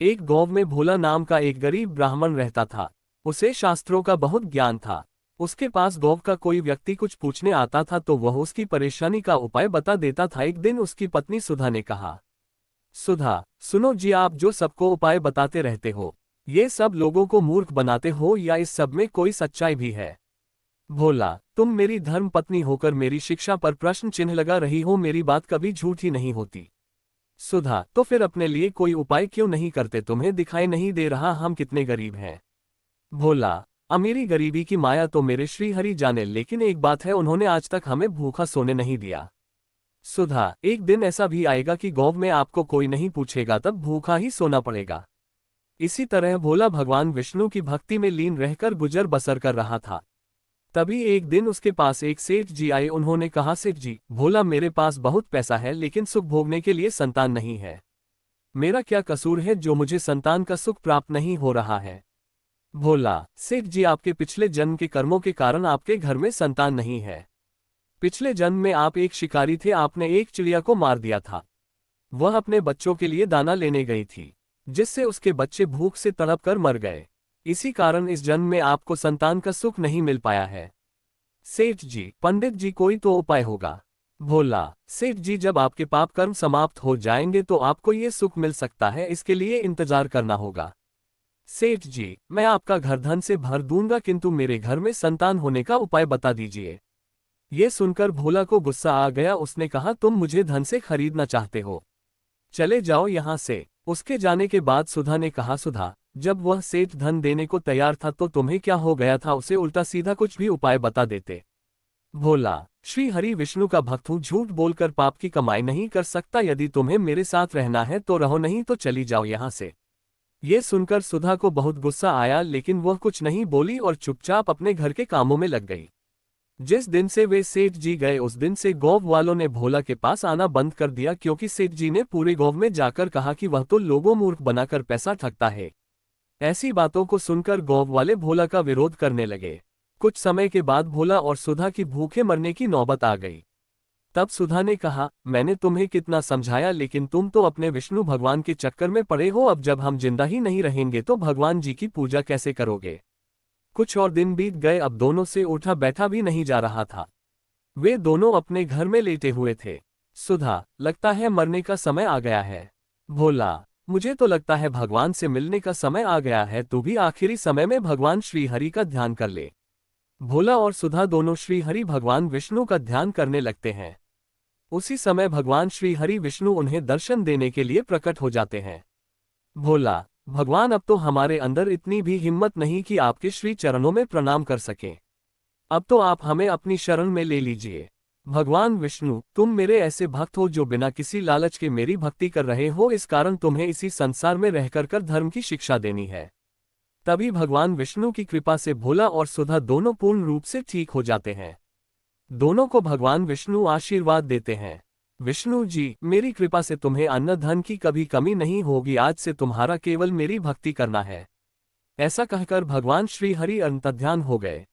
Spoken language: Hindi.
एक गांव में भोला नाम का एक गरीब ब्राह्मण रहता था। उसे शास्त्रों का बहुत ज्ञान था। उसके पास गांव का कोई व्यक्ति कुछ पूछने आता था तो वह उसकी परेशानी का उपाय बता देता था। एक दिन उसकी पत्नी सुधा ने कहा, सुधा, सुनो जी, आप जो सबको उपाय बताते रहते हो, ये सब लोगों को मूर्ख बनाते हो या इस सब में कोई सच्चाई भी है? भोला, तुम मेरी धर्म पत्नी होकर मेरी शिक्षा पर प्रश्न चिन्ह लगा रही हो। मेरी बात कभी झूठी नहीं होती। सुधा, तो फिर अपने लिए कोई उपाय क्यों नहीं करते? तुम्हें दिखाई नहीं दे रहा हम कितने गरीब हैं? भोला, अमीरी गरीबी की माया तो मेरे श्री हरि जाने, लेकिन एक बात है, उन्होंने आज तक हमें भूखा सोने नहीं दिया। सुधा, एक दिन ऐसा भी आएगा कि गांव में आपको कोई नहीं पूछेगा, तब भूखा ही सोना पड़ेगा। इसी तरह भोला भगवान विष्णु की भक्ति में लीन रहकर गुजर बसर कर रहा था। तभी एक दिन उसके पास एक सेठ जी आए। उन्होंने कहा, सेठ जी, भोला मेरे पास बहुत पैसा है लेकिन सुख भोगने के लिए संतान नहीं है। मेरा क्या कसूर है जो मुझे संतान का सुख प्राप्त नहीं हो रहा है? भोला, सेठ जी, आपके पिछले जन्म के कर्मों के कारण आपके घर में संतान नहीं है। पिछले जन्म में आप एक शिकारी थे, आपने एक चिड़िया को मार दिया था। वह अपने बच्चों के लिए दाना लेने गई थी, जिससे उसके बच्चे भूख से तड़प कर मर गए। इसी कारण इस जन्म में आपको संतान का सुख नहीं मिल पाया है। सेठ जी, पंडित जी, कोई तो उपाय होगा। भोला, सेठ जी, जब आपके पाप कर्म समाप्त हो जाएंगे तो आपको ये सुख मिल सकता है, इसके लिए इंतजार करना होगा। सेठ जी, मैं आपका घर धन से भर दूंगा, किंतु मेरे घर में संतान होने का उपाय बता दीजिए। ये सुनकर भोला को गुस्सा आ गया। उसने कहा, तुम मुझे धन से खरीदना चाहते हो? चले जाओ यहां से। उसके जाने के बाद सुधा ने कहा, सुधा, जब वह सेठ धन देने को तैयार था तो तुम्हें क्या हो गया था? उसे उल्टा सीधा कुछ भी उपाय बता देते। भोला, श्री हरि विष्णु का भक्त हूँ, झूठ बोलकर पाप की कमाई नहीं कर सकता। यदि तुम्हें मेरे साथ रहना है तो रहो, नहीं तो चली जाओ यहां से। ये सुनकर सुधा को बहुत गुस्सा आया, लेकिन वह कुछ नहीं बोली और चुपचाप अपने घर के कामों में लग गई। जिस दिन से वे सेठ जी गए उस दिन से गौव वालों ने भोला के पास आना बंद कर दिया, क्योंकि सेठ जी ने पूरे गांव में जाकर कहा कि वह तो लोगों मूर्ख बनाकर पैसा ठगता है। ऐसी बातों को सुनकर गौव वाले भोला का विरोध करने लगे। कुछ समय के बाद भोला और सुधा की भूखे मरने की नौबत आ गई। तब सुधा ने कहा, मैंने तुम्हें कितना समझाया, लेकिन तुम तो अपने विष्णु भगवान के चक्कर में पड़े हो। अब जब हम जिंदा ही नहीं रहेंगे तो भगवान जी की पूजा कैसे करोगे? कुछ और दिन बीत गए। अब दोनों से उठा बैठा भी नहीं जा रहा था। वे दोनों अपने घर में लेटे हुए थे। सुधा, लगता है मरने का समय आ गया है। भोला, मुझे तो लगता है भगवान से मिलने का समय आ गया है। तू भी आखिरी समय में भगवान श्री हरि का ध्यान कर ले। भोला और सुधा दोनों श्री हरि भगवान विष्णु का ध्यान करने लगते हैं। उसी समय भगवान श्री हरि विष्णु उन्हें दर्शन देने के लिए प्रकट हो जाते हैं। भोला, भगवान, अब तो हमारे अंदर इतनी भी हिम्मत नहीं कि आपके श्री चरणों में प्रणाम कर सकें। अब तो आप हमें अपनी शरण में ले लीजिए। भगवान विष्णु, तुम मेरे ऐसे भक्त हो जो बिना किसी लालच के मेरी भक्ति कर रहे हो, इस कारण तुम्हें इसी संसार में रहकर कर धर्म की शिक्षा देनी है। तभी भगवान विष्णु की कृपा से भोला और सुधा दोनों पूर्ण रूप से ठीक हो जाते हैं। दोनों को भगवान विष्णु आशीर्वाद देते हैं, विष्णु जी, मेरी कृपा से तुम्हें अन्न धन की कभी कमी नहीं होगी। आज से तुम्हारा केवल मेरी भक्ति करना है। ऐसा कहकर भगवान श्री हरि अंतर्ध्यान हो गए।